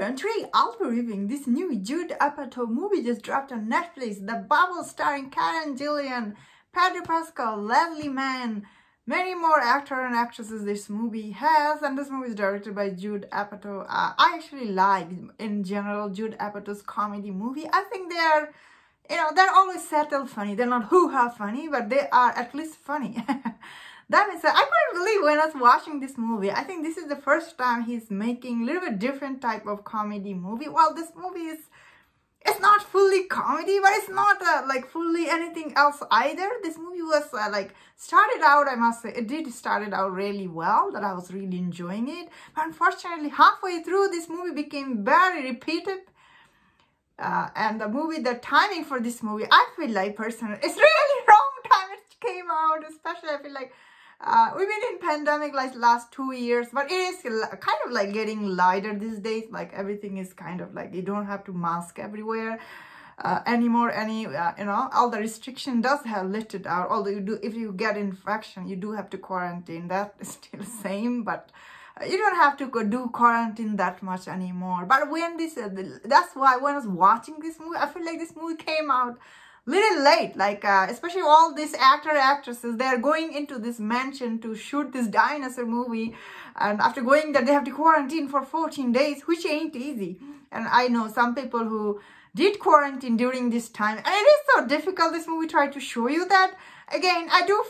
everyone, today I'll be reviewing this new Jude Apatow movie just dropped on Netflix. The Bubble starring Karen Gillan, Pedro Pascal, Leslie Mann, many more actors and actresses this movie has. And this movie is directed by Jude Apatow. I actually like, in general, Jude Apatow's comedy movie. I think they are, they're always subtle funny. They're not hoo-ha funny, but they are at least funny. That means I couldn't believe when I was watching this movie. I think this is the first time he's making a little bit different type of comedy movie. Well, this movie it's not fully comedy, but it's not like fully anything else either. This movie was started out, I must say, it did started out really well, that I was really enjoying it. But unfortunately, halfway through, this movie became very repetitive. And the timing for this movie, I feel like personally, it's really wrong time it came out. Especially, I feel like we've been in pandemic like last 2 years, but it is kind of like getting lighter these days. Like everything is kind of like you don't have to mask everywhere anymore. All the restriction does have lifted out. Although if you get infection, you do have to quarantine. That is still same, but you don't have to do quarantine that much anymore. But when that's why when I was watching this movie, I feel like this movie came out little late, especially all these actresses, they're going into this mansion to shoot this dinosaur movie, and after going there they have to quarantine for 14 days, which ain't easy. And I know some people who did quarantine during this time, and it is so difficult. This movie tried to show you that. Again, I do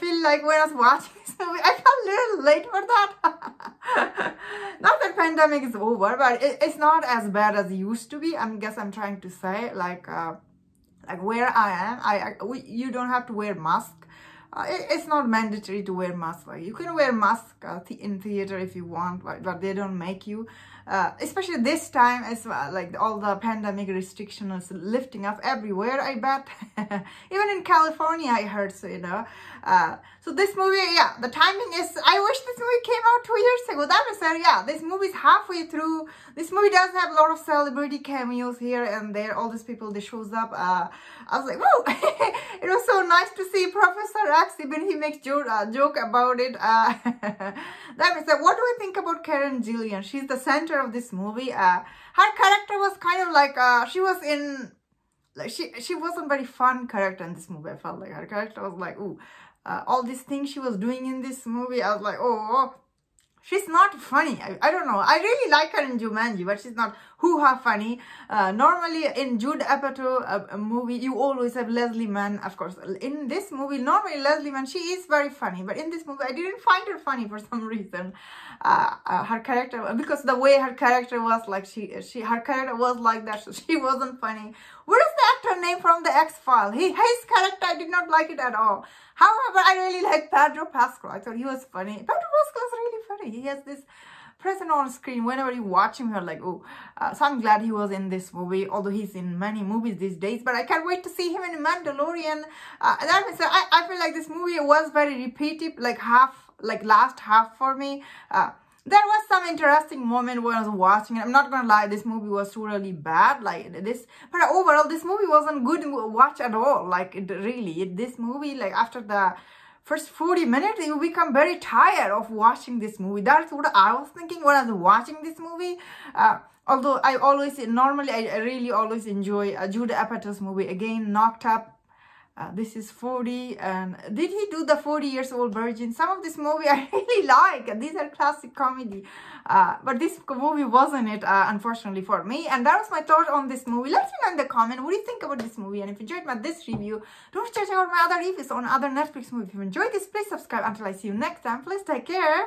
feel like when I was watching this movie, I felt a little late for that. Not that pandemic is over, but it's not as bad as it used to be. I guess I'm trying to say, like where I am, you don't have to wear mask. It's not mandatory to wear mask. Like you can wear mask in theater if you want, but they don't make you. Especially this time, as like all the pandemic restrictions lifting up everywhere. I bet, even in California, I heard so. So this movie, yeah, the timing is. I wish this movie came out 2 years ago. That was said, yeah, this movie is halfway through. This movie does have a lot of celebrity cameos here and there. All these people, they shows up. I was like, whoa! It was so nice to see Professor X. Even he makes joke about it. That means that. What do I think about Karen Gillan? She's the center of this movie. Her character was kind of like she was in, like she wasn't very fun character in this movie. I felt like her character was like, ooh, all these things she was doing in this movie, I was like, oh, she's not funny. I don't know. I really like her in Jumanji, but she's not hoo-ha funny. Normally in Jude Apatow movie, you always have Leslie Mann, of course. In this movie, normally Leslie Mann, she is very funny. But in this movie, I didn't find her funny for some reason. Her character, because the way her character was, like her character was like that, so she wasn't funny. What is the actor name from the X-Files? His character, I did not like it at all. However, I really like Pedro Pascal. I thought he was funny. Pedro Pascal is really funny. He has this presence on screen whenever you watch him. You're like, oh. So I'm glad he was in this movie, although he's in many movies these days. But I can't wait to see him in Mandalorian. That means I feel like this movie was very repetitive, like last half for me. There was some interesting moment when I was watching it. I'm not gonna lie, this movie was really bad, like this. But overall, this movie wasn't good to watch at all. Like this movie, like after the first 40 minutes, you become very tired of watching this movie. That's what I was thinking when I was watching this movie. Although I really always enjoy Jude Apatow's movie. Again, Knocked Up. This is 40, and did he do the 40 Years Old Virgin? Some of this movie I really like. These are classic comedy, but this movie wasn't it, unfortunately for me. And that was my thought on this movie. Let me know in the comment what do you think about this movie, and if you enjoyed this review, don't forget to check out my other reviews on other Netflix movies. If you enjoyed this, please subscribe. Until I see you next time, please take care.